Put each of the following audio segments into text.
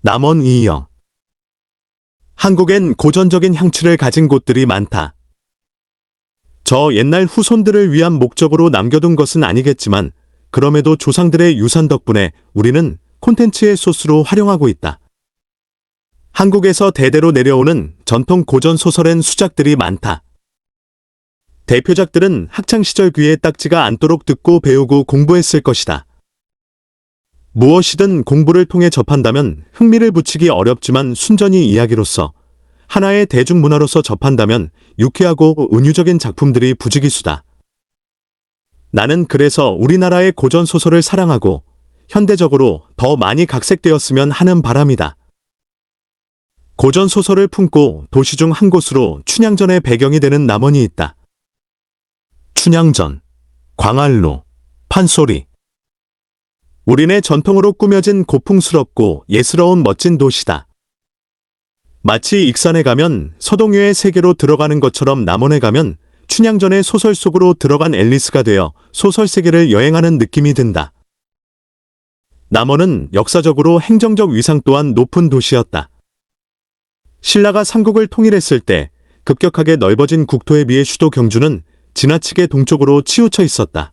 남원 이영. 한국엔 고전적인 향취를 가진 곳들이 많다. 저 옛날 후손들을 위한 목적으로 남겨둔 것은 아니겠지만 그럼에도 조상들의 유산 덕분에 우리는 콘텐츠의 소스로 활용하고 있다. 한국에서 대대로 내려오는 전통 고전 소설엔 수작들이 많다. 대표작들은 학창시절 귀에 딱지가 않도록 듣고 배우고 공부했을 것이다. 무엇이든 공부를 통해 접한다면 흥미를 붙이기 어렵지만 순전히 이야기로서 하나의 대중문화로서 접한다면 유쾌하고 은유적인 작품들이 부지기수다. 나는 그래서 우리나라의 고전소설을 사랑하고 현대적으로 더 많이 각색되었으면 하는 바람이다. 고전소설을 품고 도시 중 한 곳으로 춘향전의 배경이 되는 남원이 있다. 춘향전, 광활루, 판소리. 우리네 전통으로 꾸며진 고풍스럽고 예스러운 멋진 도시다. 마치 익산에 가면 서동유의 세계로 들어가는 것처럼 남원에 가면 춘향전의 소설 속으로 들어간 앨리스가 되어 소설 세계를 여행하는 느낌이 든다. 남원은 역사적으로 행정적 위상 또한 높은 도시였다. 신라가 삼국을 통일했을 때 급격하게 넓어진 국토에 비해 수도 경주는 지나치게 동쪽으로 치우쳐 있었다.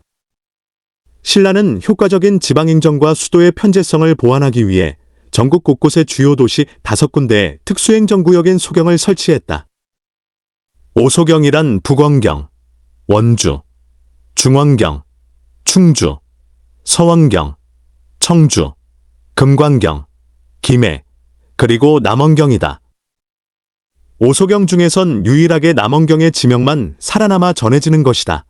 신라는 효과적인 지방행정과 수도의 편제성을 보완하기 위해 전국 곳곳의 주요 도시 5군데에 특수행정구역인 소경을 설치했다. 오소경이란 북원경, 원주, 중원경, 충주, 서원경, 청주, 금관경, 김해, 그리고 남원경이다. 오소경 중에선 유일하게 남원경의 지명만 살아남아 전해지는 것이다.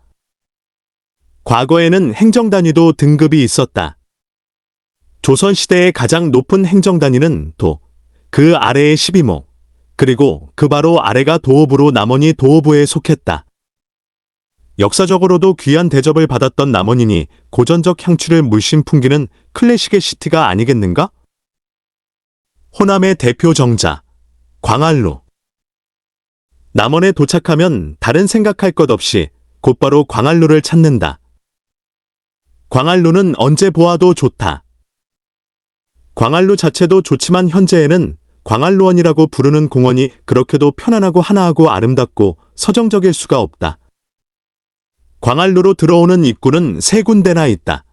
과거에는 행정단위도 등급이 있었다. 조선시대의 가장 높은 행정단위는 도, 그 아래의 12모, 그리고 그 바로 아래가 도읍으로 남원이 도읍부에 속했다. 역사적으로도 귀한 대접을 받았던 남원이니 고전적 향취를 물씬 풍기는 클래식의 시티가 아니겠는가? 호남의 대표 정자, 광활루. 남원에 도착하면 다른 생각할 것 없이 곧바로 광활루를 찾는다. 광활루는 언제 보아도 좋다. 광활루 자체도 좋지만 현재에는 광활루원이라고 부르는 공원이 그렇게도 편안하고 하나하고 아름답고 서정적일 수가 없다. 광활루로 들어오는 입구는 3군데나 있다.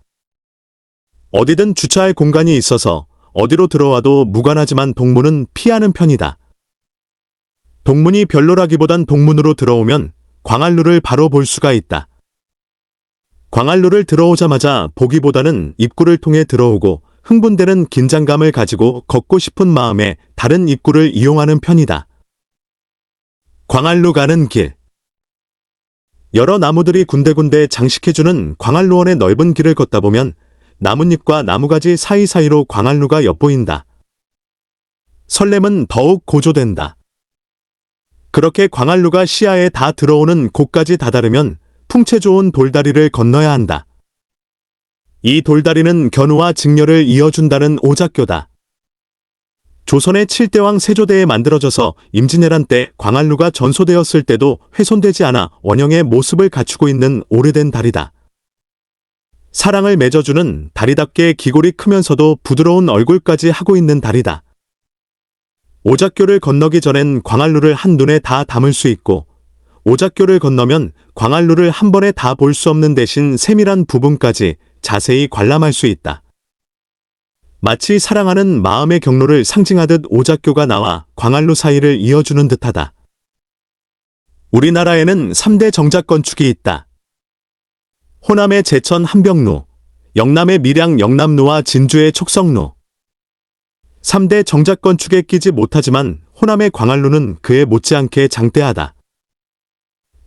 어디든 주차할 공간이 있어서 어디로 들어와도 무관하지만 동문은 피하는 편이다. 동문이 별로라기보단 동문으로 들어오면 광활루를 바로 볼 수가 있다. 광활루를 들어오자마자 보기보다는 입구를 통해 들어오고 흥분되는 긴장감을 가지고 걷고 싶은 마음에 다른 입구를 이용하는 편이다. 광활루 가는 길. 여러 나무들이 군데군데 장식해주는 광활루원의 넓은 길을 걷다 보면 나뭇잎과 나무가지 사이사이로 광활루가 엿보인다. 설렘은 더욱 고조된다. 그렇게 광활루가 시야에 다 들어오는 곳까지 다다르면 풍채 좋은 돌다리를 건너야 한다. 이 돌다리는 견우와 직녀를 이어준다는 오작교다. 조선의 7대왕 세조대에 만들어져서 임진왜란 때 광활루가 전소되었을 때도 훼손되지 않아 원형의 모습을 갖추고 있는 오래된 다리다. 사랑을 맺어주는 다리답게 기골이 크면서도 부드러운 얼굴까지 하고 있는 다리다. 오작교를 건너기 전엔 광활루를 한눈에 다 담을 수 있고 오작교를 건너면 광활루를 한 번에 다 볼 수 없는 대신 세밀한 부분까지 자세히 관람할 수 있다. 마치 사랑하는 마음의 경로를 상징하듯 오작교가 나와 광활루 사이를 이어주는 듯하다. 우리나라에는 3대 정작 건축이 있다. 호남의 제천 함벽루, 영남의 밀양 영남루와 진주의 촉성루. 3대 정작 건축에 끼지 못하지만 호남의 광활루는 그에 못지않게 장대하다.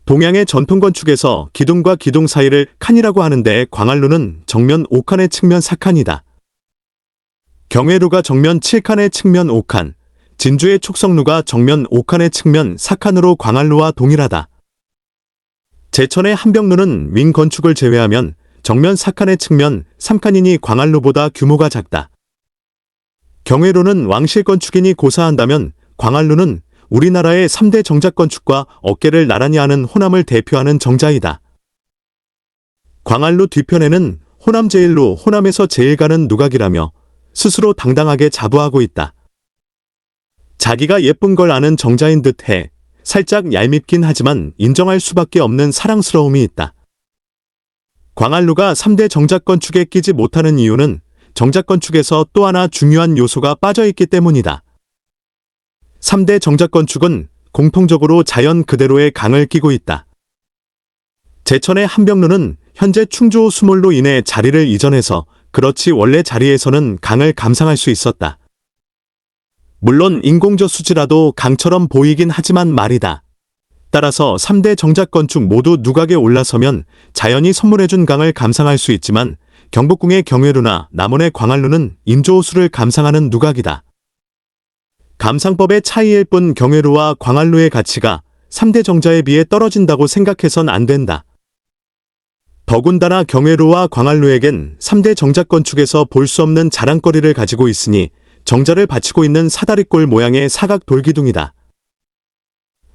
동양의 전통 건축에서 기둥과 기둥 사이를 칸이라고 하는데 광활루는 정면 5칸의 측면 4칸이다. 경회루가 정면 7칸의 측면 5칸, 진주의 촉성루가 정면 5칸의 측면 4칸으로 광활루와 동일하다. 제천의 함벽루는 윙 건축을 제외하면 정면 4칸의 측면 3칸이니 광활루보다 규모가 작다. 경회루는 왕실 건축이니 고사한다면 광활루는 우리나라의 3대 정작 건축과 어깨를 나란히 하는 호남을 대표하는 정자이다. 광활루 뒤편에는 호남 제1로 호남에서 제일 가는 누각이라며 스스로 당당하게 자부하고 있다. 자기가 예쁜 걸 아는 정자인 듯해 살짝 얄밉긴 하지만 인정할 수밖에 없는 사랑스러움이 있다. 광활루가 3대 정작 건축에 끼지 못하는 이유는 정작 건축에서 또 하나 중요한 요소가 빠져있기 때문이다. 3대 정작 건축은 공통적으로 자연 그대로의 강을 끼고 있다. 제천의 한병루는 현재 충주호 수몰로 인해 자리를 이전해서 그렇지 원래 자리에서는 강을 감상할 수 있었다. 물론 인공저수지라도 강처럼 보이긴 하지만 말이다. 따라서 3대 정작 건축 모두 누각에 올라서면 자연이 선물해준 강을 감상할 수 있지만 경복궁의 경회루나 남원의 광활루는 인조호수를 감상하는 누각이다. 감상법의 차이일 뿐 경회루와 광활루의 가치가 3대 정자에 비해 떨어진다고 생각해선 안 된다. 더군다나 경회루와 광활루에겐 3대 정작 건축에서 볼 수 없는 자랑거리를 가지고 있으니 정자를 받치고 있는 사다리꼴 모양의 사각 돌기둥이다.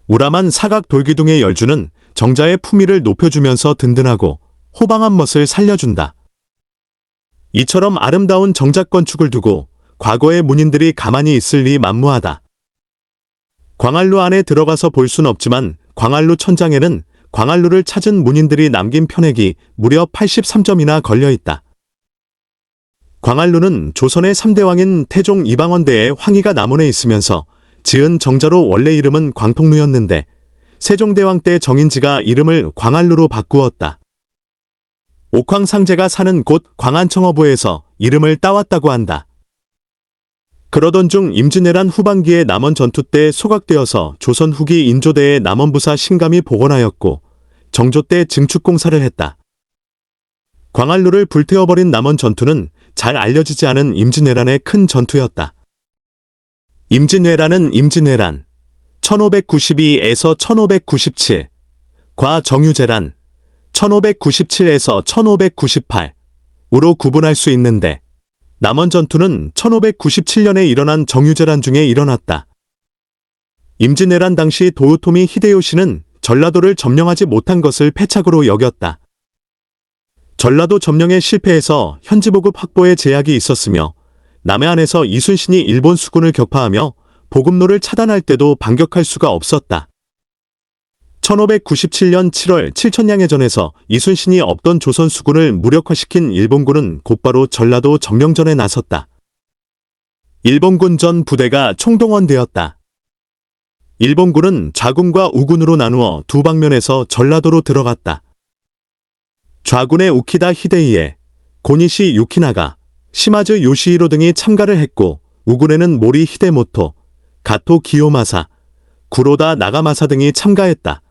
우람한 사각 돌기둥의 열주는 정자의 품위를 높여주면서 든든하고 호방한 멋을 살려준다. 이처럼 아름다운 정작 건축을 두고 과거의 문인들이 가만히 있을 리 만무하다. 광활루 안에 들어가서 볼 순 없지만 광활루 천장에는 광활루를 찾은 문인들이 남긴 표내기 무려 83점이나 걸려있다. 광활루는 조선의 3대 왕인 태종 이방원대의 황희가 남원에 있으면서 지은 정자로 원래 이름은 광통루였는데 세종대왕 때 정인지가 이름을 광활루로 바꾸었다. 옥황상제가 사는 곳 광안청어부에서 이름을 따왔다고 한다. 그러던 중 임진왜란 후반기에 남원 전투 때 소각되어서 조선 후기 인조대의 남원부사 신감이 복원하였고 정조 때 증축공사를 했다. 광활루를 불태워버린 남원 전투는 잘 알려지지 않은 임진왜란의 큰 전투였다. 임진왜란은 임진왜란 1592에서 1597, 과 정유재란 1597에서 1598으로 구분할 수 있는데 남원 전투는 1597년에 일어난 정유재란 중에 일어났다. 임진왜란 당시 도요토미 히데요시는 전라도를 점령하지 못한 것을 패착으로 여겼다. 전라도 점령에 실패해서 현지보급 확보에 제약이 있었으며 남해안에서 이순신이 일본 수군을 격파하며 보급로를 차단할 때도 반격할 수가 없었다. 1597년 7월 칠천량해전에서 이순신이 없던 조선 수군을 무력화시킨 일본군은 곧바로 전라도 점령전에 나섰다. 일본군 전 부대가 총동원되었다. 일본군은 좌군과 우군으로 나누어 두 방면에서 전라도로 들어갔다. 좌군의 우키다 히데이에, 고니시 유키나가, 시마즈 요시히로 등이 참가를 했고 우군에는 모리 히데모토, 가토 기요마사, 구로다 나가마사 등이 참가했다.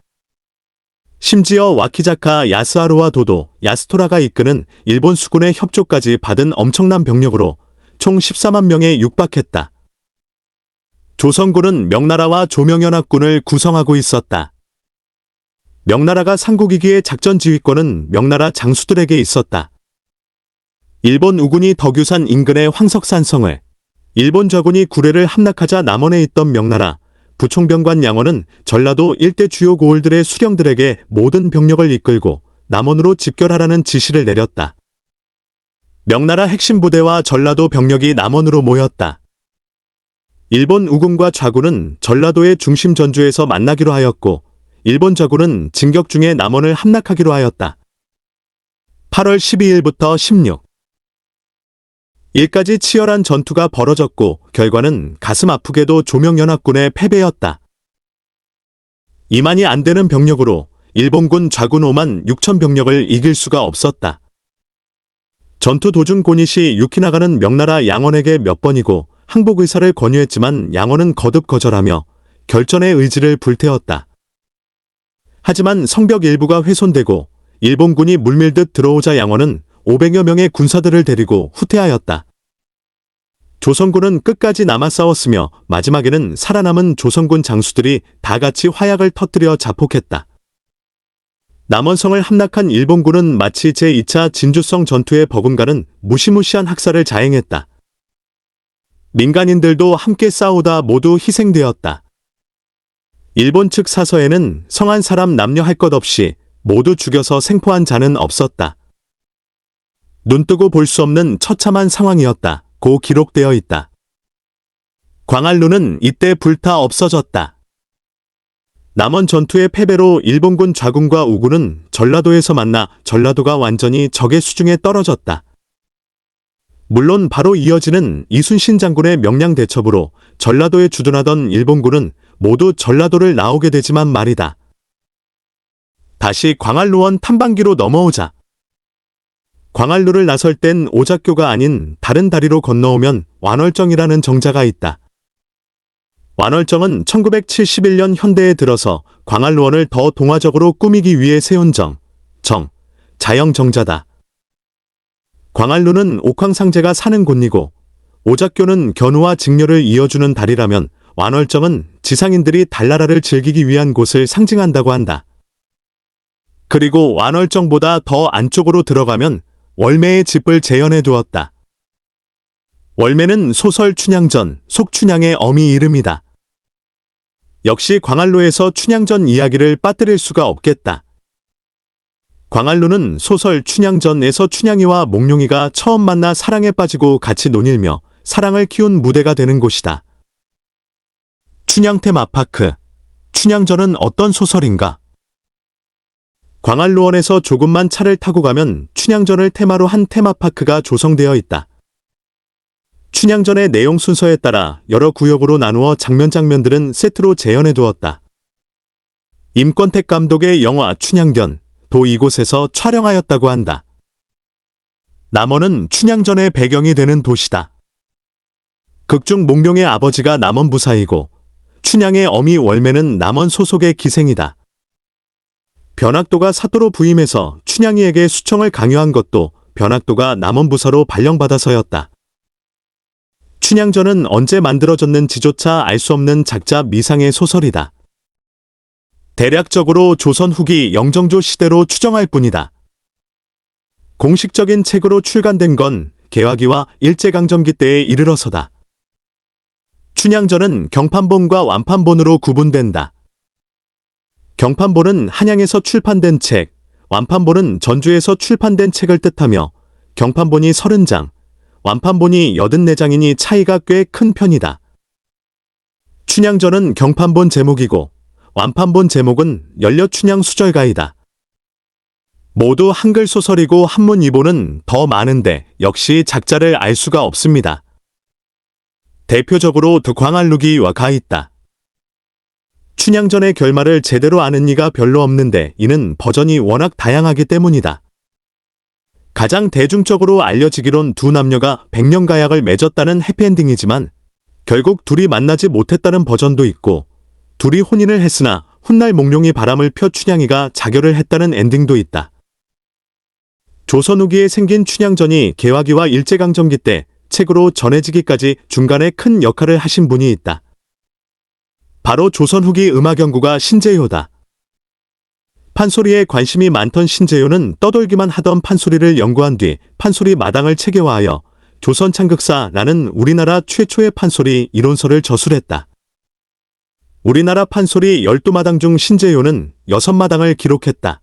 심지어 와키자카 야스하루와 도도, 야스토라가 이끄는 일본 수군의 협조까지 받은 엄청난 병력으로 총 14만 명에 육박했다. 조선군은 명나라와 조명연합군을 구성하고 있었다. 명나라가 삼국위기의 작전 지휘권은 명나라 장수들에게 있었다. 일본 우군이 덕유산 인근의 황석산성을, 일본 좌군이 구례를 함락하자 남원에 있던 명나라, 부총병관 양원은 전라도 일대 주요 고을들의 수령들에게 모든 병력을 이끌고 남원으로 집결하라는 지시를 내렸다. 명나라 핵심 부대와 전라도 병력이 남원으로 모였다. 일본 우군과 좌군은 전라도의 중심 전주에서 만나기로 하였고 일본 좌군은 진격 중에 남원을 함락하기로 하였다. 8월 12일부터 16. 일까지 치열한 전투가 벌어졌고 결과는 가슴 아프게도 조명연합군의 패배였다. 2만이 안 되는 병력으로 일본군 좌군 5만 6천 병력을 이길 수가 없었다. 전투 도중 고니시 유키나가는 명나라 양원에게 몇 번이고 항복 의사를 권유했지만 양원은 거듭 거절하며 결전의 의지를 불태웠다. 하지만 성벽 일부가 훼손되고 일본군이 물밀듯 들어오자 양원은 500여 명의 군사들을 데리고 후퇴하였다. 조선군은 끝까지 남아 싸웠으며 마지막에는 살아남은 조선군 장수들이 다 같이 화약을 터뜨려 자폭했다. 남원성을 함락한 일본군은 마치 제2차 진주성 전투에 버금가는 무시무시한 학살을 자행했다. 민간인들도 함께 싸우다 모두 희생되었다. 일본 측 사서에는 성한 사람 남녀 할 것 없이 모두 죽여서 생포한 자는 없었다. 눈뜨고 볼 수 없는 처참한 상황이었다. 고 기록되어 있다. 광활루는 이때 불타 없어졌다. 남원 전투의 패배로 일본군 좌군과 우군은 전라도에서 만나 전라도가 완전히 적의 수중에 떨어졌다. 물론 바로 이어지는 이순신 장군의 명량 대첩으로 전라도에 주둔하던 일본군은 모두 전라도를 나오게 되지만 말이다. 다시 광활루원 탐방기로 넘어오자. 광활루를 나설 땐 오작교가 아닌 다른 다리로 건너오면 완월정이라는 정자가 있다. 완월정은 1971년 현대에 들어서 광활루원을 더 동화적으로 꾸미기 위해 세운 자영 정자다. 광활루는 옥황상제가 사는 곳이고 오작교는 견우와 직녀를 이어주는 다리라면 완월정은 지상인들이 달나라를 즐기기 위한 곳을 상징한다고 한다. 그리고 완월정보다 더 안쪽으로 들어가면 월매의 집을 재현해 두었다. 월매는 소설 춘향전, 속춘향의 어미 이름이다. 역시 광활루에서 춘향전 이야기를 빠뜨릴 수가 없겠다. 광활루는 소설 춘향전에서 춘향이와 몽룡이가 처음 만나 사랑에 빠지고 같이 논일며 사랑을 키운 무대가 되는 곳이다. 춘향 테마파크. 춘향전은 어떤 소설인가? 광활루원에서 조금만 차를 타고 가면 춘향전을 테마로 한 테마파크가 조성되어 있다. 춘향전의 내용 순서에 따라 여러 구역으로 나누어 장면들은 세트로 재현해 두었다. 임권택 감독의 영화 춘향전도 이곳에서 촬영하였다고 한다. 남원은 춘향전의 배경이 되는 도시다. 극중 몽룡의 아버지가 남원 부사이고 춘향의 어미 월매는 남원 소속의 기생이다. 변학도가 사도로 부임해서 춘향이에게 수청을 강요한 것도 변학도가 남원 부사로 발령받아서였다. 춘향전은 언제 만들어졌는지조차 알 수 없는 작자 미상의 소설이다. 대략적으로 조선 후기 영정조 시대로 추정할 뿐이다. 공식적인 책으로 출간된 건 개화기와 일제강점기 때에 이르러서다. 춘향전은 경판본과 완판본으로 구분된다. 경판본은 한양에서 출판된 책, 완판본은 전주에서 출판된 책을 뜻하며 경판본이 30장, 완판본이 84장이니 차이가 꽤 큰 편이다. 춘향전은 경판본 제목이고 완판본 제목은 연려춘향 수절가이다. 모두 한글 소설이고 한문 이보는 더 많은데 역시 작자를 알 수가 없습니다. 대표적으로 광활루기와 가 있다. 춘향전의 결말을 제대로 아는 이가 별로 없는데 이는 버전이 워낙 다양하기 때문이다. 가장 대중적으로 알려지기론 두 남녀가 백년가약을 맺었다는 해피엔딩이지만 결국 둘이 만나지 못했다는 버전도 있고 둘이 혼인을 했으나 훗날 몽룡이 바람을 펴 춘향이가 자결을 했다는 엔딩도 있다. 조선 후기에 생긴 춘향전이 개화기와 일제강점기 때 책으로 전해지기까지 중간에 큰 역할을 하신 분이 있다. 바로 조선 후기 음악연구가 신재효다. 판소리에 관심이 많던 신재효는 떠돌기만 하던 판소리를 연구한 뒤 판소리 마당을 체계화하여 조선 창극사라는 우리나라 최초의 판소리 이론서를 저술했다. 우리나라 판소리 12마당 중 신재효는 6마당을 기록했다.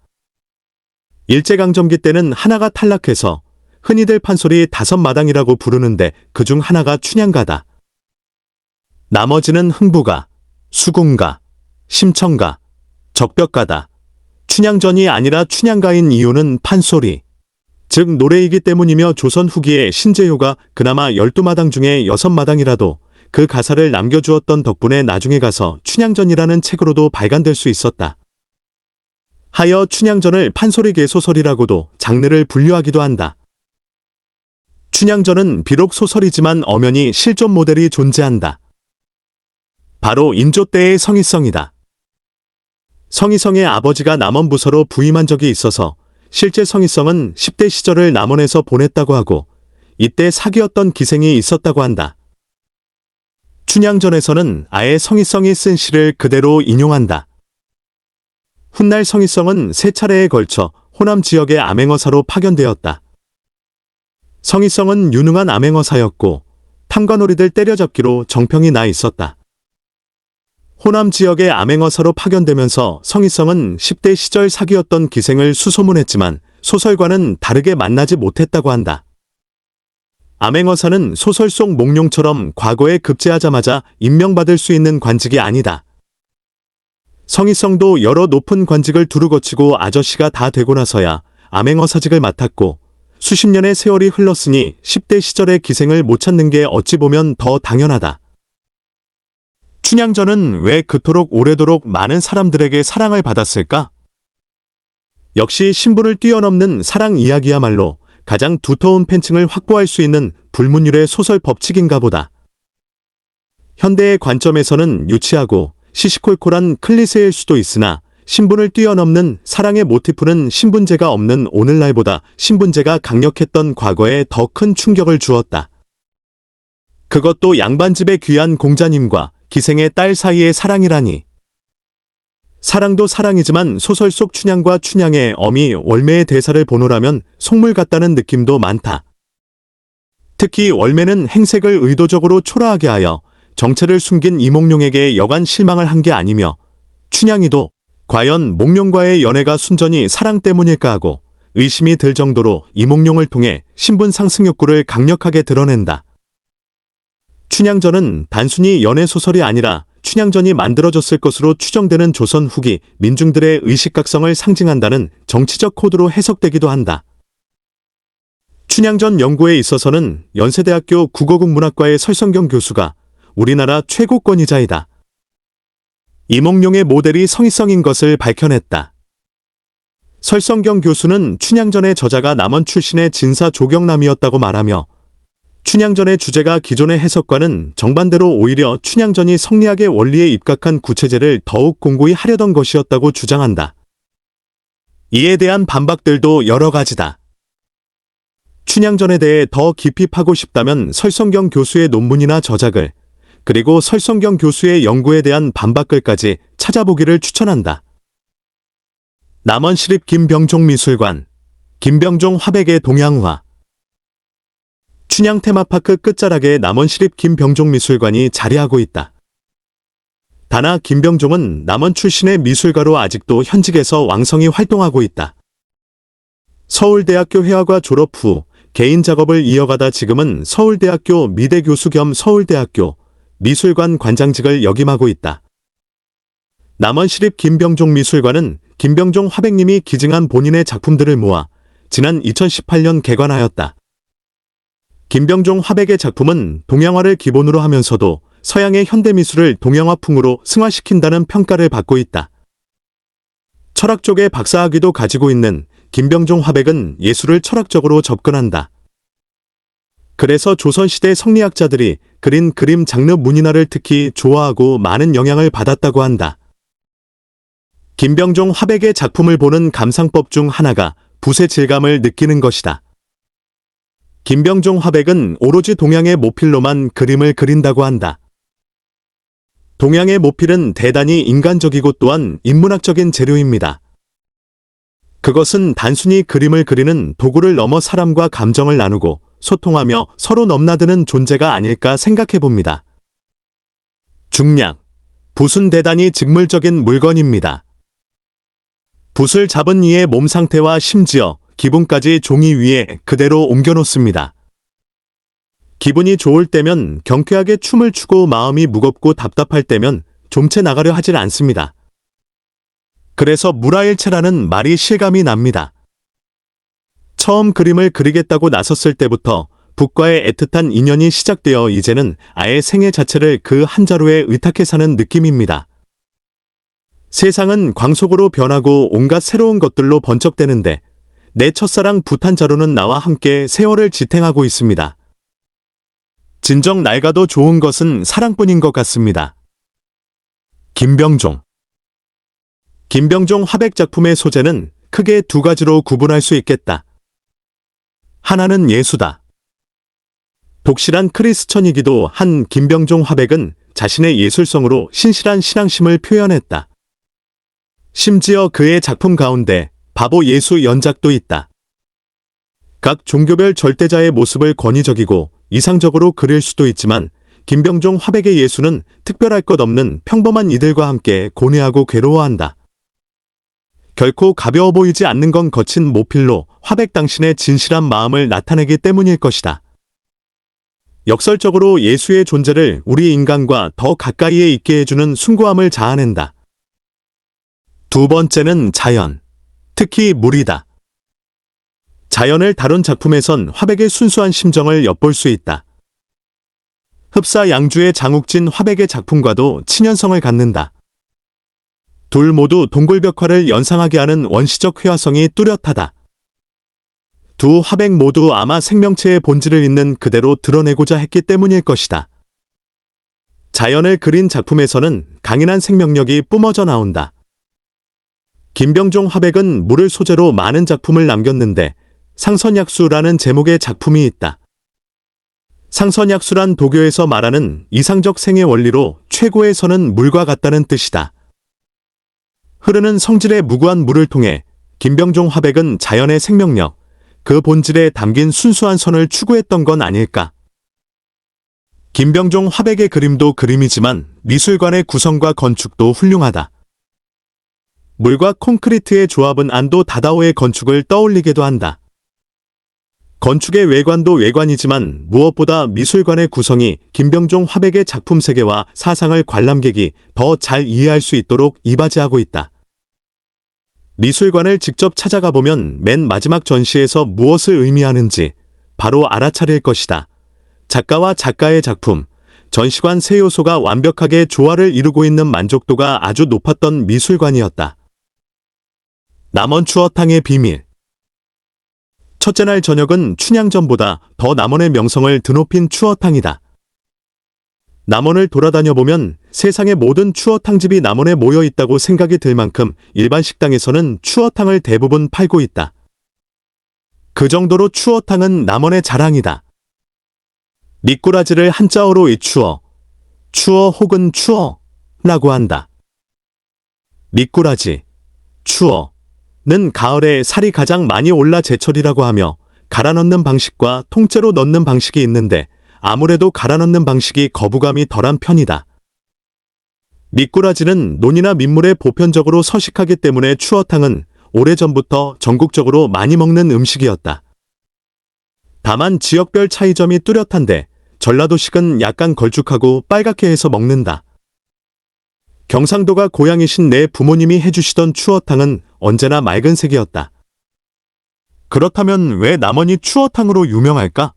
일제강점기 때는 하나가 탈락해서 흔히들 판소리 5마당이라고 부르는데 그중 하나가 춘향가다. 나머지는 흥부가, 수궁가, 심청가, 적벽가다. 춘향전이 아니라 춘향가인 이유는 판소리, 즉 노래이기 때문이며 조선 후기에 신재효가 그나마 12마당 중에 6마당이라도 그 가사를 남겨주었던 덕분에 나중에 가서 춘향전이라는 책으로도 발간될 수 있었다. 하여 춘향전을 판소리계 소설이라고도 장르를 분류하기도 한다. 춘향전은 비록 소설이지만 엄연히 실존 모델이 존재한다. 바로 인조 때의 성희성이다. 성희성의 아버지가 남원 부서로 부임한 적이 있어서 실제 성희성은 10대 시절을 남원에서 보냈다고 하고 이때 사귀었던 기생이 있었다고 한다. 춘향전에서는 아예 성희성이 쓴 시를 그대로 인용한다. 훗날 성희성은 3차례에 걸쳐 호남 지역의 암행어사로 파견되었다. 성희성은 유능한 암행어사였고 탐관오리들 때려잡기로 정평이 나 있었다. 호남 지역의 암행어사로 파견되면서 성희성은 10대 시절 사귀었던 기생을 수소문했지만 소설과는 다르게 만나지 못했다고 한다. 암행어사는 소설 속 몽룡처럼 과거에 급제하자마자 임명받을 수 있는 관직이 아니다. 성희성도 여러 높은 관직을 두루 거치고 아저씨가 다 되고 나서야 암행어사직을 맡았고 수십 년의 세월이 흘렀으니 10대 시절의 기생을 못 찾는 게 어찌 보면 더 당연하다. 춘향전은 왜 그토록 오래도록 많은 사람들에게 사랑을 받았을까? 역시 신분을 뛰어넘는 사랑 이야기야말로 가장 두터운 팬층을 확보할 수 있는 불문율의 소설 법칙인가 보다. 현대의 관점에서는 유치하고 시시콜콜한 클리셰일 수도 있으나 신분을 뛰어넘는 사랑의 모티프는 신분제가 없는 오늘날보다 신분제가 강력했던 과거에 더 큰 충격을 주었다. 그것도 양반집의 귀한 공자님과 기생의 딸 사이의 사랑이라니. 사랑도 사랑이지만 소설 속 춘향과 춘향의 어미 월매의 대사를 보노라면 속물 같다는 느낌도 많다. 특히 월매는 행색을 의도적으로 초라하게 하여 정체를 숨긴 이몽룡에게 여간 실망을 한 게 아니며 춘향이도 과연 몽룡과의 연애가 순전히 사랑 때문일까 하고 의심이 들 정도로 이몽룡을 통해 신분 상승 욕구를 강력하게 드러낸다. 춘향전은 단순히 연애소설이 아니라 춘향전이 만들어졌을 것으로 추정되는 조선 후기 민중들의 의식각성을 상징한다는 정치적 코드로 해석되기도 한다. 춘향전 연구에 있어서는 연세대학교 국어국문학과의 설성경 교수가 우리나라 최고 권위자이다. 이몽룡의 모델이 성희성인 것을 밝혀냈다. 설성경 교수는 춘향전의 저자가 남원 출신의 진사 조경남이었다고 말하며 춘향전의 주제가 기존의 해석과는 정반대로 오히려 춘향전이 성리학의 원리에 입각한 구체제를 더욱 공고히 하려던 것이었다고 주장한다. 이에 대한 반박들도 여러 가지다. 춘향전에 대해 더 깊이 파고 싶다면 설성경 교수의 논문이나 저작을 그리고 설성경 교수의 연구에 대한 반박글까지 찾아보기를 추천한다. 남원시립 김병종 미술관, 김병종 화백의 동양화. 춘향 테마파크 끝자락에 남원시립 김병종 미술관이 자리하고 있다. 다나 김병종은 남원 출신의 미술가로 아직도 현직에서 왕성히 활동하고 있다. 서울대학교 회화과 졸업 후 개인 작업을 이어가다 지금은 서울대학교 미대 교수 겸 서울대학교 미술관 관장직을 역임하고 있다. 남원시립 김병종 미술관은 김병종 화백님이 기증한 본인의 작품들을 모아 지난 2018년 개관하였다. 김병종 화백의 작품은 동양화를 기본으로 하면서도 서양의 현대미술을 동양화풍으로 승화시킨다는 평가를 받고 있다. 철학 쪽의 박사학위도 가지고 있는 김병종 화백은 예술을 철학적으로 접근한다. 그래서 조선시대 성리학자들이 그린 그림 장르 문인화를 특히 좋아하고 많은 영향을 받았다고 한다. 김병종 화백의 작품을 보는 감상법 중 하나가 붓의 질감을 느끼는 것이다. 김병종 화백은 오로지 동양의 모필로만 그림을 그린다고 한다. 동양의 모필은 대단히 인간적이고 또한 인문학적인 재료입니다. 그것은 단순히 그림을 그리는 도구를 넘어 사람과 감정을 나누고 소통하며 서로 넘나드는 존재가 아닐까 생각해 봅니다. 중략, 붓은 대단히 직물적인 물건입니다. 붓을 잡은 이의 몸 상태와 심지어 기분까지 종이 위에 그대로 옮겨놓습니다. 기분이 좋을 때면 경쾌하게 춤을 추고 마음이 무겁고 답답할 때면 좀채 나가려 하질 않습니다. 그래서 무라일체라는 말이 실감이 납니다. 처음 그림을 그리겠다고 나섰을 때부터 붓과의 애틋한 인연이 시작되어 이제는 아예 생애 자체를 그 한 자루에 의탁해 사는 느낌입니다. 세상은 광속으로 변하고 온갖 새로운 것들로 번쩍대는데 내 첫사랑 붓 한 자루는 나와 함께 세월을 지탱하고 있습니다. 진정 낡아도 좋은 것은 사랑뿐인 것 같습니다. 김병종 화백 작품의 소재는 크게 두 가지로 구분할 수 있겠다. 하나는 예수다. 독실한 크리스천이기도 한 김병종 화백은 자신의 예술성으로 신실한 신앙심을 표현했다. 심지어 그의 작품 가운데 바보 예수 연작도 있다. 각 종교별 절대자의 모습을 권위적이고 이상적으로 그릴 수도 있지만 김병종 화백의 예수는 특별할 것 없는 평범한 이들과 함께 고뇌하고 괴로워한다. 결코 가벼워 보이지 않는 건 거친 모필로 화백 당신의 진실한 마음을 나타내기 때문일 것이다. 역설적으로 예수의 존재를 우리 인간과 더 가까이에 있게 해주는 숭고함을 자아낸다. 두 번째는 자연, 특히 물이다. 자연을 다룬 작품에선 화백의 순수한 심정을 엿볼 수 있다. 흡사 양주의 장욱진 화백의 작품과도 친연성을 갖는다. 둘 모두 동굴벽화를 연상하게 하는 원시적 회화성이 뚜렷하다. 두 화백 모두 아마 생명체의 본질을 있는 그대로 드러내고자 했기 때문일 것이다. 자연을 그린 작품에서는 강인한 생명력이 뿜어져 나온다. 김병종 화백은 물을 소재로 많은 작품을 남겼는데 상선약수라는 제목의 작품이 있다. 상선약수란 도교에서 말하는 이상적 생의 원리로 최고의 선은 물과 같다는 뜻이다. 흐르는 성질의 무구한 물을 통해 김병종 화백은 자연의 생명력, 그 본질에 담긴 순수한 선을 추구했던 건 아닐까. 김병종 화백의 그림도 그림이지만 미술관의 구성과 건축도 훌륭하다. 물과 콘크리트의 조합은 안도 다다오의 건축을 떠올리게도 한다. 건축의 외관도 외관이지만 무엇보다 미술관의 구성이 김병종 화백의 작품 세계와 사상을 관람객이 더 잘 이해할 수 있도록 이바지하고 있다. 미술관을 직접 찾아가 보면 맨 마지막 전시에서 무엇을 의미하는지 바로 알아차릴 것이다. 작가와 작가의 작품, 전시관 세 요소가 완벽하게 조화를 이루고 있는 만족도가 아주 높았던 미술관이었다. 남원 추어탕의 비밀. 첫째 날 저녁은 춘향전보다 더 남원의 명성을 드높인 추어탕이다. 남원을 돌아다녀 보면 세상의 모든 추어탕집이 남원에 모여 있다고 생각이 들 만큼 일반 식당에서는 추어탕을 대부분 팔고 있다. 그 정도로 추어탕은 남원의 자랑이다. 미꾸라지를 한자어로 이추어, 추어 혹은 추어라고 한다. 미꾸라지, 추어는 가을에 살이 가장 많이 올라 제철이라고 하며 갈아 넣는 방식과 통째로 넣는 방식이 있는데 아무래도 갈아 넣는 방식이 거부감이 덜한 편이다. 미꾸라지는 논이나 민물에 보편적으로 서식하기 때문에 추어탕은 오래전부터 전국적으로 많이 먹는 음식이었다. 다만 지역별 차이점이 뚜렷한데 전라도식은 약간 걸쭉하고 빨갛게 해서 먹는다. 경상도가 고향이신 내 부모님이 해주시던 추어탕은 언제나 맑은 색이었다. 그렇다면 왜 남원이 추어탕으로 유명할까?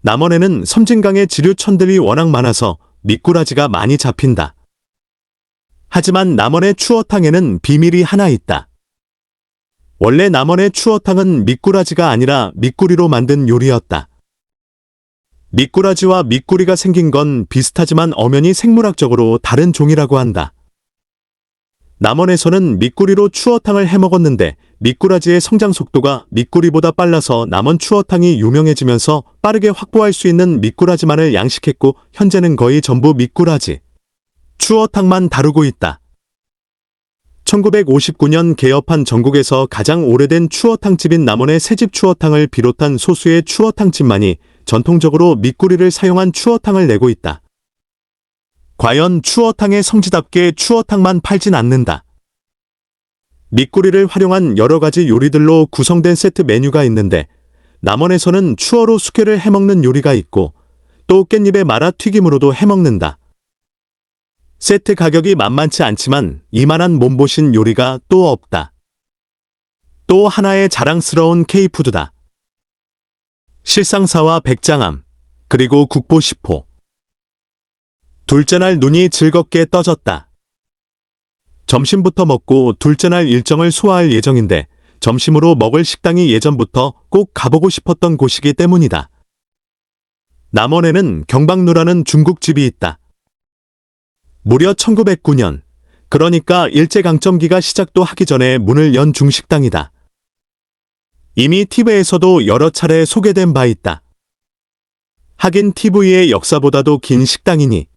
남원에는 섬진강의 지류천들이 워낙 많아서 미꾸라지가 많이 잡힌다. 하지만 남원의 추어탕에는 비밀이 하나 있다. 원래 남원의 추어탕은 미꾸라지가 아니라 미꾸리로 만든 요리였다. 미꾸라지와 미꾸리가 생긴 건 비슷하지만 엄연히 생물학적으로 다른 종이라고 한다. 남원에서는 미꾸리로 추어탕을 해먹었는데 미꾸라지의 성장 속도가 미꾸리보다 빨라서 남원 추어탕이 유명해지면서 빠르게 확보할 수 있는 미꾸라지만을 양식했고 현재는 거의 전부 미꾸라지 추어탕만 다루고 있다. 1959년 개업한 전국에서 가장 오래된 추어탕집인 남원의 새집 추어탕을 비롯한 소수의 추어탕집만이 전통적으로 미꾸리를 사용한 추어탕을 내고 있다. 과연 추어탕의 성지답게 추어탕만 팔진 않는다. 미꾸리를 활용한 여러 가지 요리들로 구성된 세트 메뉴가 있는데 남원에서는 추어로 숙회를 해먹는 요리가 있고 또 깻잎에 말아 튀김으로도 해먹는다. 세트 가격이 만만치 않지만 이만한 몸보신 요리가 또 없다. 또 하나의 자랑스러운 K푸드다. 실상사와 백장암, 그리고 국보시포. 둘째 날 눈이 즐겁게 떠졌다. 점심부터 먹고 둘째 날 일정을 소화할 예정인데 점심으로 먹을 식당이 예전부터 꼭 가보고 싶었던 곳이기 때문이다. 남원에는 경박루라는 중국집이 있다. 무려 1909년, 그러니까 일제강점기가 시작도 하기 전에 문을 연 중식당이다. 이미 TV에서도 여러 차례 소개된 바 있다. 하긴 TV의 역사보다도 긴 식당이니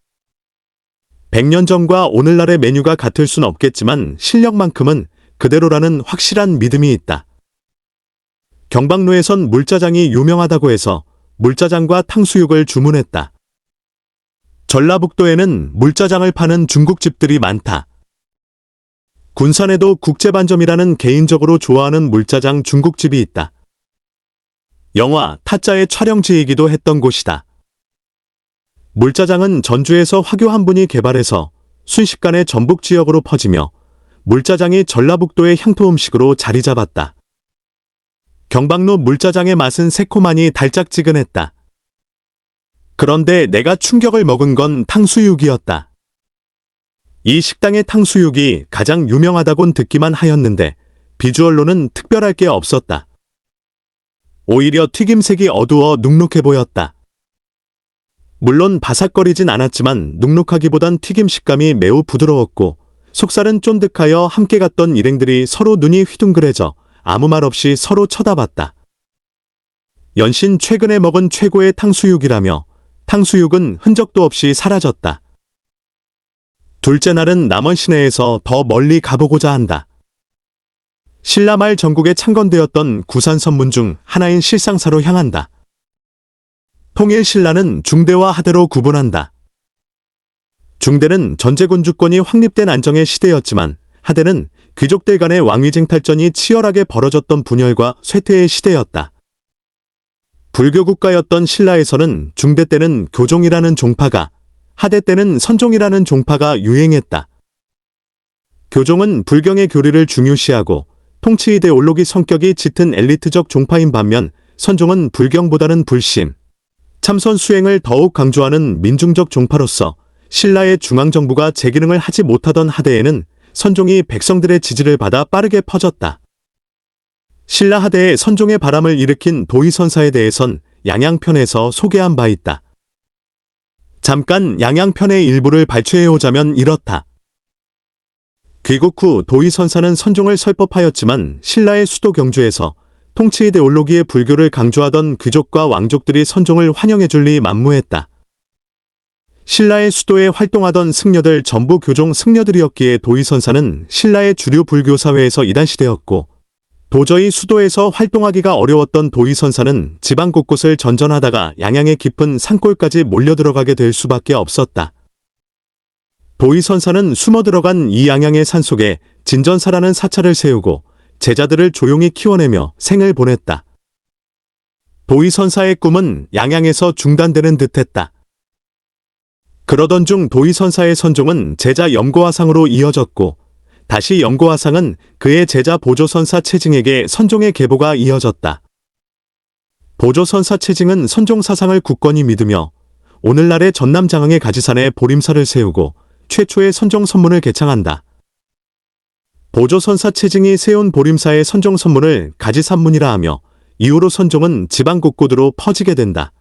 100년 전과 오늘날의 메뉴가 같을 순 없겠지만 실력만큼은 그대로라는 확실한 믿음이 있다. 경박루에선 물짜장이 유명하다고 해서 물짜장과 탕수육을 주문했다. 전라북도에는 물짜장을 파는 중국집들이 많다. 군산에도 국제반점이라는 개인적으로 좋아하는 물짜장 중국집이 있다. 영화 타짜의 촬영지이기도 했던 곳이다. 물짜장은 전주에서 화교 한 분이 개발해서 순식간에 전북 지역으로 퍼지며 물짜장이 전라북도의 향토 음식으로 자리 잡았다. 경박로 물짜장의 맛은 새콤하니 달짝지근했다. 그런데 내가 충격을 먹은 건 탕수육이었다. 이 식당의 탕수육이 가장 유명하다곤 듣기만 하였는데 비주얼로는 특별할 게 없었다. 오히려 튀김색이 어두워 눅눅해 보였다. 물론 바삭거리진 않았지만 눅눅하기보단 튀김 식감이 매우 부드러웠고 속살은 쫀득하여 함께 갔던 일행들이 서로 눈이 휘둥그레져 아무 말 없이 서로 쳐다봤다. 연신 최근에 먹은 최고의 탕수육이라며 탕수육은 흔적도 없이 사라졌다. 둘째 날은 남원 시내에서 더 멀리 가보고자 한다. 신라말 전국에 창건되었던 구산 선문 중 하나인 실상사로 향한다. 통일 신라는 중대와 하대로 구분한다. 중대는 전제군주권이 확립된 안정의 시대였지만 하대는 귀족들 간의 왕위쟁탈전이 치열하게 벌어졌던 분열과 쇠퇴의 시대였다. 불교 국가였던 신라에서는 중대 때는 교종이라는 종파가, 하대 때는 선종이라는 종파가 유행했다. 교종은 불경의 교리를 중요시하고 통치 이데올로기 성격이 짙은 엘리트적 종파인 반면 선종은 불경보다는 불심, 참선 수행을 더욱 강조하는 민중적 종파로서 신라의 중앙정부가 제기능을 하지 못하던 하대에는 선종이 백성들의 지지를 받아 빠르게 퍼졌다. 신라 하대의 선종의 바람을 일으킨 도의선사에 대해선 양양편에서 소개한 바 있다. 잠깐 양양편의 일부를 발췌해오자면 이렇다. 귀국 후 도의선사는 선종을 설법하였지만 신라의 수도 경주에서 통치 이데올로기의 불교를 강조하던 귀족과 왕족들이 선종을 환영해줄 리 만무했다. 신라의 수도에 활동하던 승려들 전부 교종 승려들이었기에 도의선사는 신라의 주류 불교 사회에서 이단시되었고 도저히 수도에서 활동하기가 어려웠던 도의선사는 지방 곳곳을 전전하다가 양양의 깊은 산골까지 몰려들어가게 될 수밖에 없었다. 도의선사는 숨어들어간 이 양양의 산속에 진전사라는 사찰을 세우고 제자들을 조용히 키워내며 생을 보냈다. 도의선사의 꿈은 양양에서 중단되는 듯했다. 그러던 중 도의선사의 선종은 제자 염고화상으로 이어졌고 다시 염고화상은 그의 제자 보조선사 채징에게 선종의 계보가 이어졌다. 보조선사 채징은 선종 사상을 굳건히 믿으며 오늘날의 전남장흥의 가지산에 보림사를 세우고 최초의 선종 선문을 개창한다. 보조선사 채징이 세운 보림사의 선종 선문을 가지산문이라 하며 이후로 선종은 지방 곳곳으로 퍼지게 된다.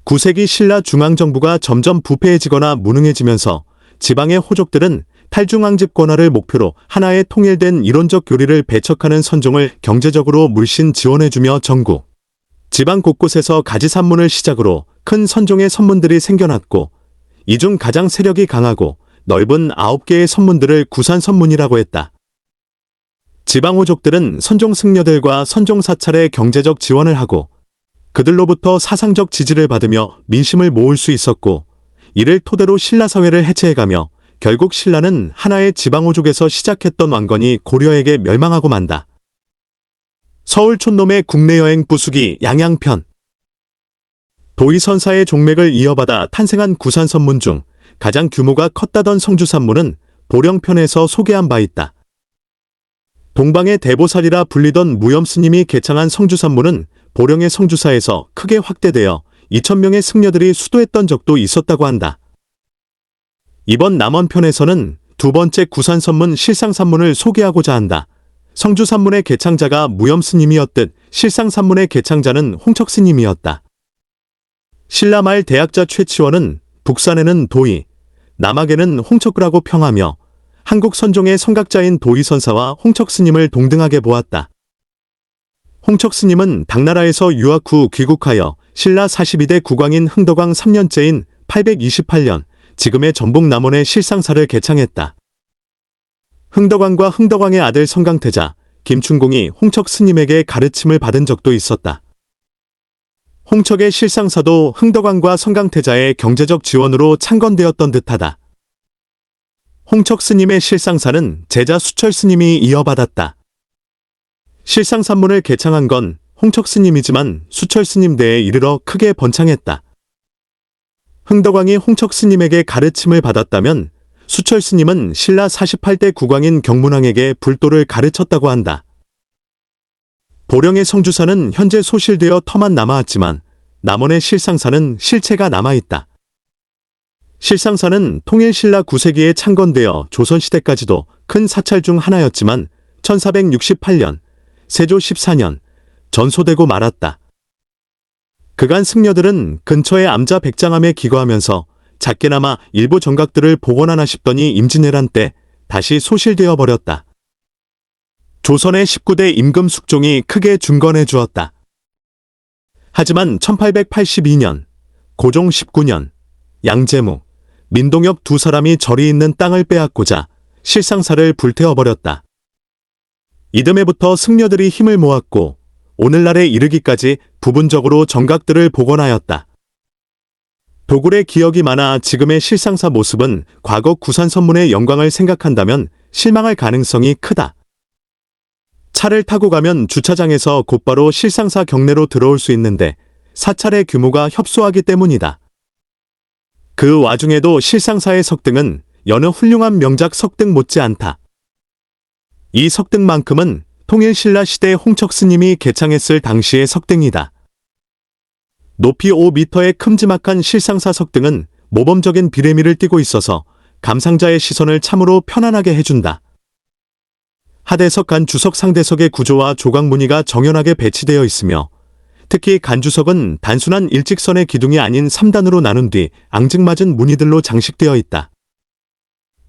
9세기 신라 중앙정부가 점점 부패해지거나 무능해지면서 지방의 호족들은 탈중앙집 권화를 목표로 하나의 통일된 이론적 교리를 배척하는 선종을 경제적으로 물씬 지원해주며 전국, 지방 곳곳에서 가지산문을 시작으로 큰 선종의 선문들이 생겨났고 이 중 가장 세력이 강하고 넓은 9개의 선문들을 구산선문이라고 했다. 지방호족들은 선종 승려들과 선종 사찰에 경제적 지원을 하고 그들로부터 사상적 지지를 받으며 민심을 모을 수 있었고 이를 토대로 신라 사회를 해체해가며 결국 신라는 하나의 지방호족에서 시작했던 왕건이 고려에게 멸망하고 만다. 서울 촌놈의 국내여행 부수기 양양편. 도의선사의 종맥을 이어받아 탄생한 구산선문 중 가장 규모가 컸다던 성주산문은 보령편에서 소개한 바 있다. 동방의 대보살이라 불리던 무염스님이 개창한 성주산문은 보령의 성주사에서 크게 확대되어 2,000명의 승려들이 수도했던 적도 있었다고 한다. 이번 남원편에서는 두 번째 구산선문 실상산문을 소개하고자 한다. 성주산문의 개창자가 무염스님이었듯 실상산문의 개창자는 홍척스님이었다. 신라말 대학자 최치원은 북산에는 도의, 남학에는 홍척이라고 평하며 한국 선종의 성각자인 도의선사와 홍척스님을 동등하게 보았다. 홍척스님은 당나라에서 유학 후 귀국하여 신라 42대 국왕인 흥덕왕 3년째인 828년 지금의 전북 남원의 실상사를 개창했다. 흥덕왕과 흥덕왕의 아들 성강태자, 김춘공이 홍척스님에게 가르침을 받은 적도 있었다. 홍척의 실상사도 흥덕왕과 성강태자의 경제적 지원으로 창건되었던 듯하다. 홍척 스님의 실상사는 제자 수철 스님이 이어받았다. 실상산문을 개창한 건 홍척스님이지만 수철스님대에 이르러 크게 번창했다. 흥덕왕이 홍척스님에게 가르침을 받았다면 수철스님은 신라 48대 국왕인 경문왕에게 불도를 가르쳤다고 한다. 보령의 성주사는 현재 소실되어 터만 남아왔지만 남원의 실상사는 실체가 남아있다. 실상사는 통일신라 9세기에 창건되어 조선시대까지도 큰 사찰 중 하나였지만 1468년, 세조 14년 전소되고 말았다. 그간 승려들은 근처의 암자 백장암에 기거하면서 작게나마 일부 정각들을 복원하나 싶더니 임진왜란 때 다시 소실되어 버렸다. 조선의 19대 임금숙종이 크게 중건해 주었다. 하지만 1882년, 고종 19년, 양재무, 민동혁 두 사람이 절이 있는 땅을 빼앗고자 실상사를 불태워버렸다. 이듬해부터 승려들이 힘을 모았고 오늘날에 이르기까지 부분적으로 정각들을 복원하였다. 도굴의 기억이 많아 지금의 실상사 모습은 과거 구산선문의 영광을 생각한다면 실망할 가능성이 크다. 차를 타고 가면 주차장에서 곧바로 실상사 경내로 들어올 수 있는데 사찰의 규모가 협소하기 때문이다. 그 와중에도 실상사의 석등은 여느 훌륭한 명작 석등 못지않다. 이 석등만큼은 통일신라 시대 홍척스님이 개창했을 당시의 석등이다. 높이 5m의 큼지막한 실상사 석등은 모범적인 비래미를 띠고 있어서 감상자의 시선을 참으로 편안하게 해준다. 하대석 간주석 상대석의 구조와 조각 무늬가 정연하게 배치되어 있으며 특히 간주석은 단순한 일직선의 기둥이 아닌 3단으로 나눈 뒤 앙증맞은 무늬들로 장식되어 있다.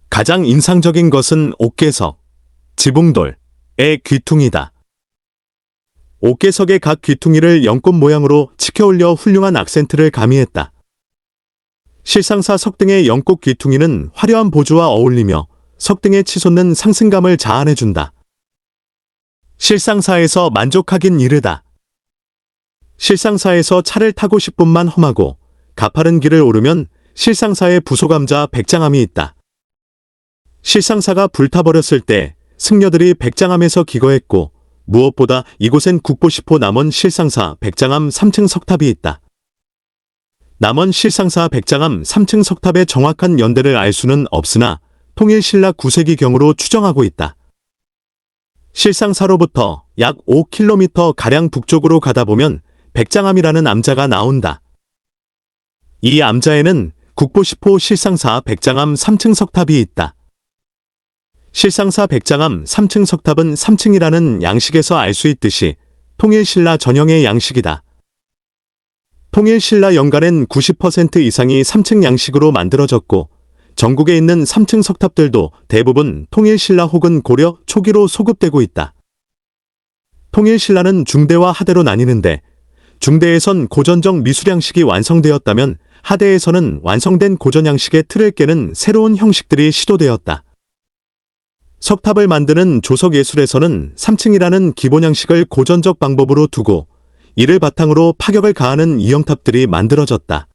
가장 인상적인 것은 옥계석, 지붕돌의 귀퉁이다. 옥계석의 각 귀퉁이를 연꽃 모양으로 치켜올려 훌륭한 악센트를 가미했다. 실상사 석등의 연꽃 귀퉁이는 화려한 보조와 어울리며 석등에 치솟는 상승감을 자아내준다. 실상사에서 만족하긴 이르다. 실상사에서 차를 타고 10분만 험하고 가파른 길을 오르면 실상사의 부소감자 백장암이 있다. 실상사가 불타버렸을 때 승려들이 백장암에서 기거했고 무엇보다 이곳엔 국보시포 남원 실상사 백장암 3층 석탑이 있다. 남원 실상사 백장암 3층 석탑의 정확한 연대를 알 수는 없으나 통일신라 9세기경으로 추정하고 있다. 실상사로부터 약 5km 가량 북쪽으로 가다 보면 백장암이라는 암자가 나온다. 이 암자에는 국보시포 실상사 백장암 3층 석탑이 있다. 실상사 백장암 3층 석탑은 3층이라는 양식에서 알 수 있듯이 통일신라 전형의 양식이다. 통일신라 연간엔 90% 이상이 3층 양식으로 만들어졌고 전국에 있는 3층 석탑들도 대부분 통일신라 혹은 고려 초기로 소급되고 있다. 통일신라는 중대와 하대로 나뉘는데 중대에선 고전적 미술양식이 완성되었다면 하대에서는 완성된 고전양식의 틀을 깨는 새로운 형식들이 시도되었다. 석탑을 만드는 조석예술에서는 3층이라는 기본양식을 고전적 방법으로 두고 이를 바탕으로 파격을 가하는 이형탑들이 만들어졌다.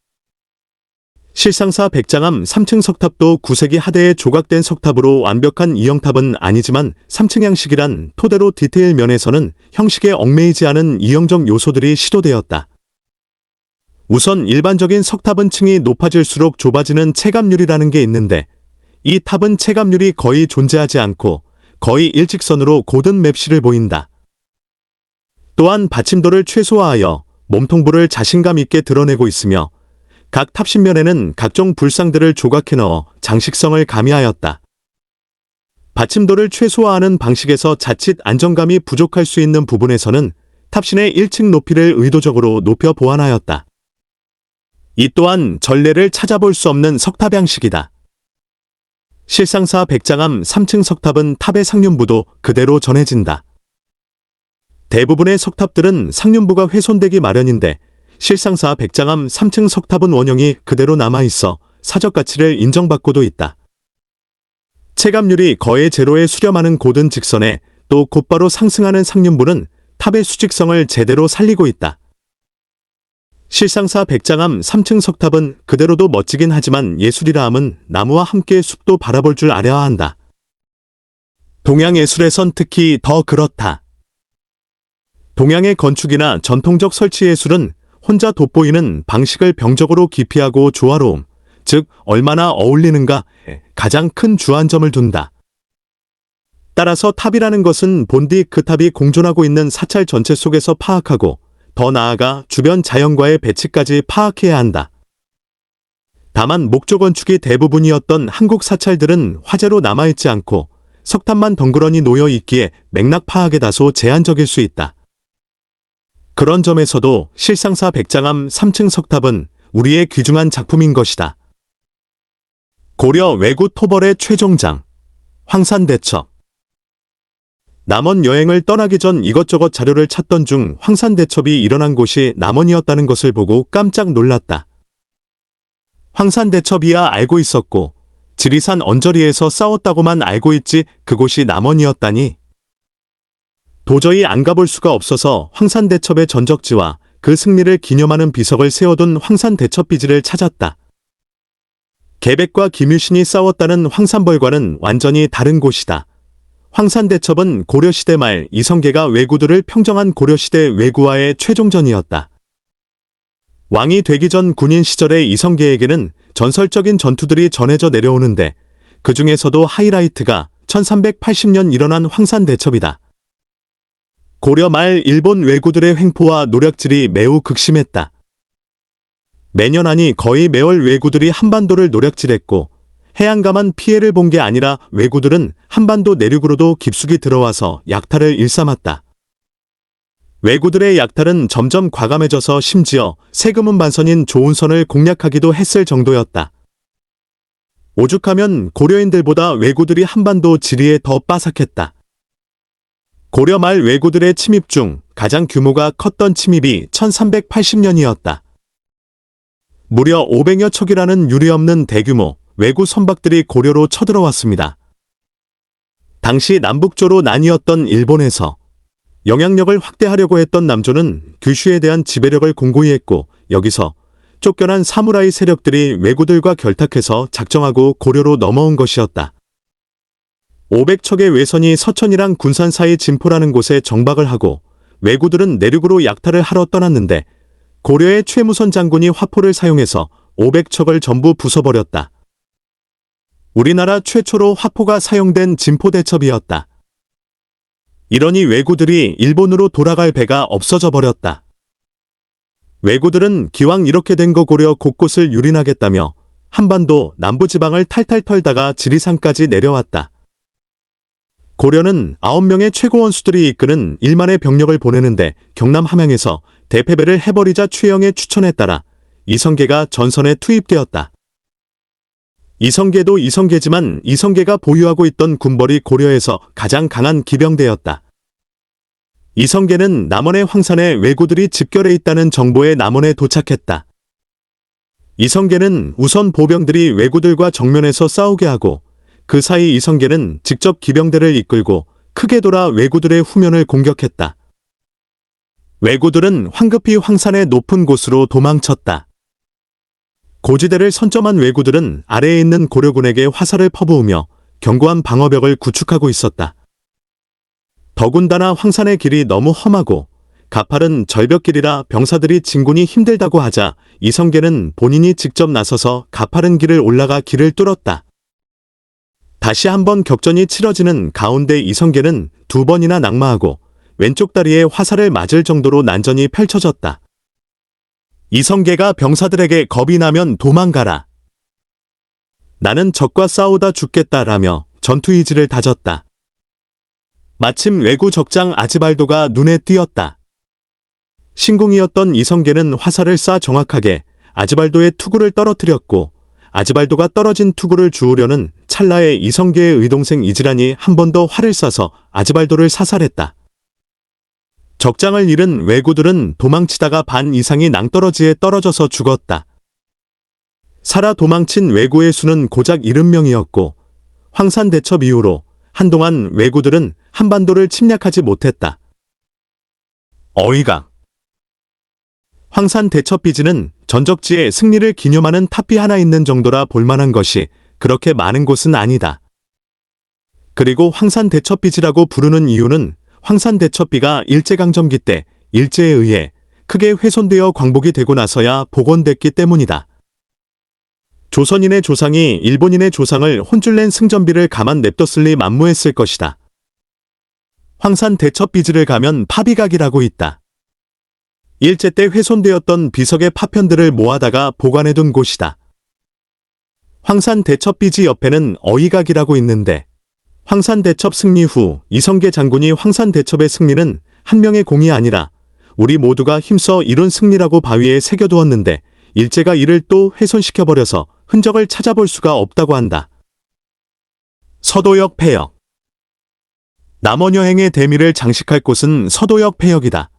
실상사 백장암 3층 석탑도 9세기 하대에 조각된 석탑으로 완벽한 이형탑은 아니지만 3층 양식이란 토대로 디테일 면에서는 형식에 얽매이지 않은 이형적 요소들이 시도되었다. 우선 일반적인 석탑은 층이 높아질수록 좁아지는 체감률이라는 게 있는데 이 탑은 체감률이 거의 존재하지 않고 거의 일직선으로 고든 맵시를 보인다. 또한 받침도를 최소화하여 몸통부를 자신감 있게 드러내고 있으며 각 탑신면에는 각종 불상들을 조각해 넣어 장식성을 가미하였다. 받침도를 최소화하는 방식에서 자칫 안정감이 부족할 수 있는 부분에서는 탑신의 1층 높이를 의도적으로 높여 보완하였다. 이 또한 전례를 찾아볼 수 없는 석탑 양식이다. 실상사 백장암 3층 석탑은 탑의 상륜부도 그대로 전해진다. 대부분의 석탑들은 상륜부가 훼손되기 마련인데 실상사 백장암 3층 석탑은 원형이 그대로 남아있어 사적 가치를 인정받고도 있다. 체감률이 거의 제로에 수렴하는 고든 직선에 또 곧바로 상승하는 상륜부는 탑의 수직성을 제대로 살리고 있다. 실상사 백장암 3층 석탑은 그대로도 멋지긴 하지만 예술이라 함은 나무와 함께 숲도 바라볼 줄 알아야 한다. 동양예술에선 특히 더 그렇다. 동양의 건축이나 전통적 설치 예술은 혼자 돋보이는 방식을 병적으로 기피하고 조화로움, 즉 얼마나 어울리는가에 가장 큰 주안점을 둔다. 따라서 탑이라는 것은 본디 그 탑이 공존하고 있는 사찰 전체 속에서 파악하고 더 나아가 주변 자연과의 배치까지 파악해야 한다. 다만 목조 건축이 대부분이었던 한국 사찰들은 화재로 남아있지 않고 석탑만 덩그러니 놓여 있기에 맥락 파악에 다소 제한적일 수 있다. 그런 점에서도 실상사 백장암 3층 석탑은 우리의 귀중한 작품인 것이다. 고려 외구 토벌의 최종장, 황산대첩. 남원 여행을 떠나기 전 이것저것 자료를 찾던 중 황산대첩이 일어난 곳이 남원이었다는 것을 보고 깜짝 놀랐다. 황산대첩이야 알고 있었고 지리산 언저리에서 싸웠다고만 알고 있지 그곳이 남원이었다니. 도저히 안 가볼 수가 없어서 황산대첩의 전적지와 그 승리를 기념하는 비석을 세워둔 황산대첩비지를 찾았다. 계백과 김유신이 싸웠다는 황산벌과는 완전히 다른 곳이다. 황산대첩은 고려시대 말 이성계가 왜구들을 평정한 고려시대 왜구와의 최종전이었다. 왕이 되기 전 군인 시절의 이성계에게는 전설적인 전투들이 전해져 내려오는데 그 중에서도 하이라이트가 1380년 일어난 황산대첩이다. 고려 말 일본 왜구들의 횡포와 노략질이 매우 극심했다. 매년 아니 거의 매월 왜구들이 한반도를 노략질했고 해안가만 피해를 본 게 아니라 왜구들은 한반도 내륙으로도 깊숙이 들어와서 약탈을 일삼았다. 왜구들의 약탈은 점점 과감해져서 심지어 세금은 반선인 조운선을 공략하기도 했을 정도였다. 오죽하면 고려인들보다 왜구들이 한반도 지리에 더 빠삭했다. 고려 말 왜구들의 침입 중 가장 규모가 컸던 침입이 1380년이었다. 무려 500여 척이라는 유례없는 대규모 왜구 선박들이 고려로 쳐들어왔습니다. 당시 남북조로 나뉘었던 일본에서 영향력을 확대하려고 했던 남조는 규슈에 대한 지배력을 공고히 했고 여기서 쫓겨난 사무라이 세력들이 왜구들과 결탁해서 작정하고 고려로 넘어온 것이었다. 500척의 왜선이 서천이랑 군산 사이 진포라는 곳에 정박을 하고 왜구들은 내륙으로 약탈을 하러 떠났는데 고려의 최무선 장군이 화포를 사용해서 500척을 전부 부숴버렸다. 우리나라 최초로 화포가 사용된 진포대첩이었다. 이러니 왜구들이 일본으로 돌아갈 배가 없어져 버렸다. 왜구들은 기왕 이렇게 된 거 고려 곳곳을 유린하겠다며 한반도 남부지방을 탈탈 털다가 지리산까지 내려왔다. 고려는 9명의 최고 원수들이 이끄는 1만의 병력을 보내는데 경남 함양에서 대패배를 해버리자 최영의 추천에 따라 이성계가 전선에 투입되었다. 이성계도 이성계지만 이성계가 보유하고 있던 군벌이 고려에서 가장 강한 기병대였다. 이성계는 남원의 황산에 왜구들이 집결해 있다는 정보에 남원에 도착했다. 이성계는 우선 보병들이 왜구들과 정면에서 싸우게 하고 그 사이 이성계는 직접 기병대를 이끌고 크게 돌아 왜구들의 후면을 공격했다. 왜구들은 황급히 황산의 높은 곳으로 도망쳤다. 고지대를 선점한 왜구들은 아래에 있는 고려군에게 화살을 퍼부으며 견고한 방어벽을 구축하고 있었다. 더군다나 황산의 길이 너무 험하고 가파른 절벽길이라 병사들이 진군이 힘들다고 하자 이성계는 본인이 직접 나서서 가파른 길을 올라가 길을 뚫었다. 다시 한번 격전이 치러지는 가운데 이성계는 2번이나 낙마하고 왼쪽 다리에 화살을 맞을 정도로 난전이 펼쳐졌다. 이성계가 병사들에게 겁이 나면 도망가라. 나는 적과 싸우다 죽겠다라며 전투 의지를 다졌다. 마침 왜구 적장 아지발도가 눈에 띄었다. 신궁이었던 이성계는 화살을 쏴 정확하게 아지발도의 투구를 떨어뜨렸고 아지발도가 떨어진 투구를 주우려는 찰나에 이성계의 의동생 이지란이 한 번 더 활을 쏴서 아지발도를 사살했다. 적장을 잃은 왜구들은 도망치다가 반 이상이 낭떠러지에 떨어져서 죽었다. 살아 도망친 왜구의 수는 고작 70명이었고 황산대첩 이후로 한동안 왜구들은 한반도를 침략하지 못했다. 어이가 황산대첩비지는 전적지에 승리를 기념하는 탑이 하나 있는 정도라 볼만한 것이 그렇게 많은 곳은 아니다. 그리고 황산대첩비지라고 부르는 이유는 황산대첩비가 일제강점기 때 일제에 의해 크게 훼손되어 광복이 되고 나서야 복원됐기 때문이다. 조선인의 조상이 일본인의 조상을 혼쭐낸 승전비를 가만 냅뒀을 리 만무했을 것이다. 황산대첩비지를 가면 파비각이라고 있다. 일제 때 훼손되었던 비석의 파편들을 모아다가 보관해둔 곳이다. 황산대첩비지 옆에는 어이각이라고 있는데 황산대첩 승리 후 이성계 장군이 황산대첩의 승리는 한 명의 공이 아니라 우리 모두가 힘써 이룬 승리라고 바위에 새겨두었는데 일제가 이를 또 훼손시켜버려서 흔적을 찾아볼 수가 없다고 한다. 서도역 폐역. 남원 여행의 대미를 장식할 곳은 서도역 폐역이다.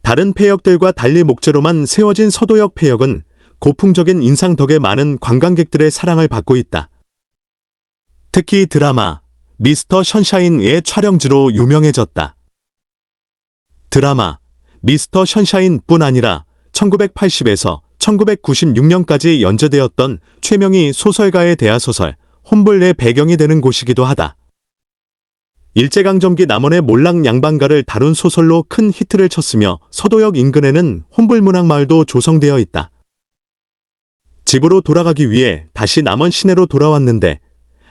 다른 폐역들과 달리 목재로만 세워진 서도역 폐역은 고풍적인 인상 덕에 많은 관광객들의 사랑을 받고 있다. 특히 드라마 미스터 션샤인의 촬영지로 유명해졌다. 드라마 미스터 션샤인뿐 아니라 1980에서 1996년까지 연재되었던 최명희 소설가의 대하소설 혼불의 배경이 되는 곳이기도 하다. 일제강점기 남원의 몰락 양반가를 다룬 소설로 큰 히트를 쳤으며 서도역 인근에는 혼불문학마을도 조성되어 있다. 집으로 돌아가기 위해 다시 남원 시내로 돌아왔는데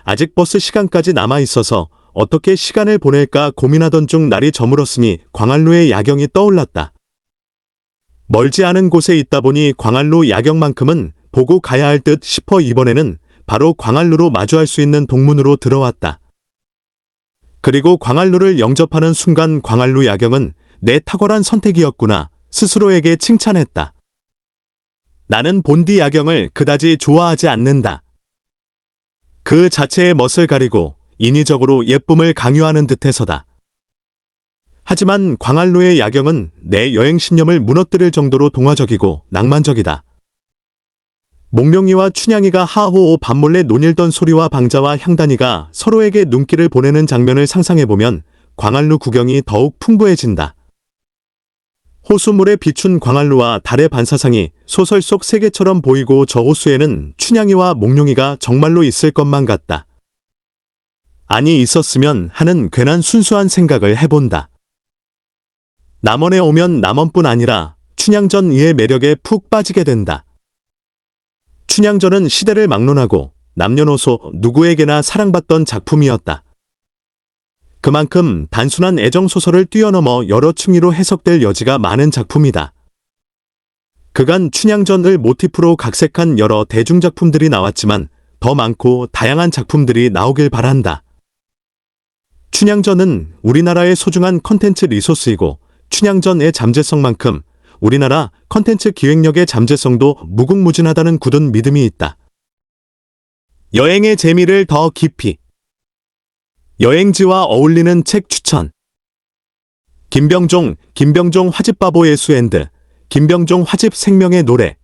아직 버스 시간까지 남아있어서 어떻게 시간을 보낼까 고민하던 중 날이 저물었으니 광안루의 야경이 떠올랐다. 멀지 않은 곳에 있다 보니 광안루 야경만큼은 보고 가야 할 듯 싶어 이번에는 바로 광안루로 마주할 수 있는 동문으로 들어왔다. 그리고 광안루를 영접하는 순간 광안루 야경은 내 탁월한 선택이었구나 스스로에게 칭찬했다. 나는 본디 야경을 그다지 좋아하지 않는다. 그 자체의 멋을 가리고 인위적으로 예쁨을 강요하는 듯해서다. 하지만 광안루의 야경은 내 여행신념을 무너뜨릴 정도로 동화적이고 낭만적이다. 몽룡이와 춘향이가 하호호 밤몰래 논일던 소리와 방자와 향단이가 서로에게 눈길을 보내는 장면을 상상해보면 광안루 구경이 더욱 풍부해진다. 호수물에 비춘 광안루와 달의 반사상이 소설 속 세계처럼 보이고 저 호수에는 춘향이와 몽룡이가 정말로 있을 것만 같다. 아니 있었으면 하는 괜한 순수한 생각을 해본다. 남원에 오면 남원뿐 아니라 춘향전 이의 매력에 푹 빠지게 된다. 춘향전은 시대를 막론하고 남녀노소 누구에게나 사랑받던 작품이었다. 그만큼 단순한 애정소설을 뛰어넘어 여러 층위로 해석될 여지가 많은 작품이다. 그간 춘향전을 모티프로 각색한 여러 대중작품들이 나왔지만 더 많고 다양한 작품들이 나오길 바란다. 춘향전은 우리나라의 소중한 컨텐츠 리소스이고 춘향전의 잠재성만큼 우리나라 컨텐츠 기획력의 잠재성도 무궁무진하다는 굳은 믿음이 있다. 여행의 재미를 더 깊이. 여행지와 어울리는 책 추천. 김병종 화집바보 예수앤드, 김병종 화집 생명의 노래.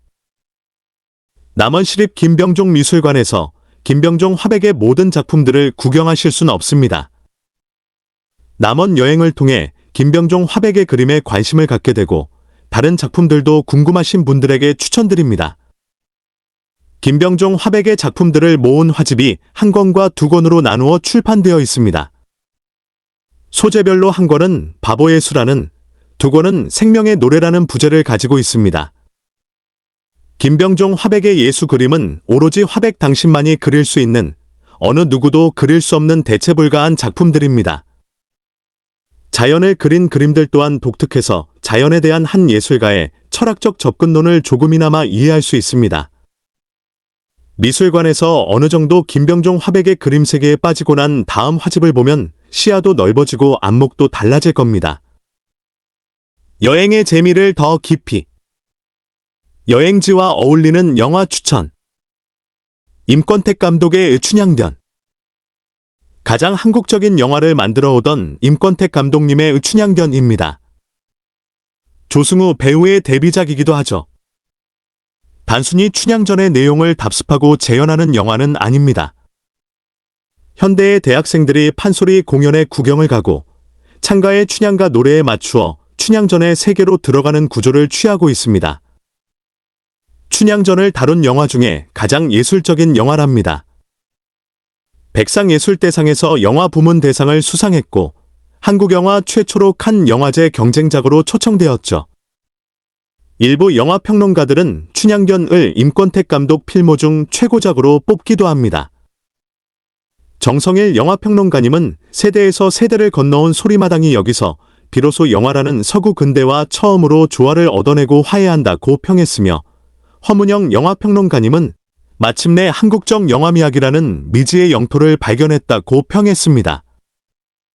남원시립 김병종 미술관에서 김병종 화백의 모든 작품들을 구경하실 수는 없습니다. 남원 여행을 통해 김병종 화백의 그림에 관심을 갖게 되고 다른 작품들도 궁금하신 분들에게 추천드립니다. 김병종 화백의 작품들을 모은 화집이 한 권과 두 권으로 나누어 출판되어 있습니다. 소재별로 한 권은 바보의 수라는, 두 권은 생명의 노래라는 부제를 가지고 있습니다. 김병종 화백의 예수 그림은 오로지 화백 당신만이 그릴 수 있는, 어느 누구도 그릴 수 없는 대체불가한 작품들입니다. 자연을 그린 그림들 또한 독특해서 자연에 대한 한 예술가의 철학적 접근론을 조금이나마 이해할 수 있습니다. 미술관에서 어느 정도 김병종 화백의 그림 세계에 빠지고 난 다음 화집을 보면 시야도 넓어지고 안목도 달라질 겁니다. 여행의 재미를 더 깊이. 여행지와 어울리는 영화 추천. 임권택 감독의 춘향전. 가장 한국적인 영화를 만들어 오던 임권택 감독님의 춘향전입니다. 조승우 배우의 데뷔작이기도 하죠. 단순히 춘향전의 내용을 답습하고 재현하는 영화는 아닙니다. 현대의 대학생들이 판소리 공연에 구경을 가고 창가의 춘향가 노래에 맞추어 춘향전의 세계로 들어가는 구조를 취하고 있습니다. 춘향전을 다룬 영화 중에 가장 예술적인 영화랍니다. 백상예술대상에서 영화 부문 대상을 수상했고 한국 영화 최초로 칸 영화제 경쟁작으로 초청되었죠. 일부 영화평론가들은 춘향전을 임권택 감독 필모 중 최고작으로 뽑기도 합니다. 정성일 영화평론가님은 세대에서 세대를 건너온 소리마당이 여기서 비로소 영화라는 서구 근대와 처음으로 조화를 얻어내고 화해한다고 평했으며, 허문영 영화평론가님은 마침내 한국적 영화미학이라는 미지의 영토를 발견했다고 평했습니다.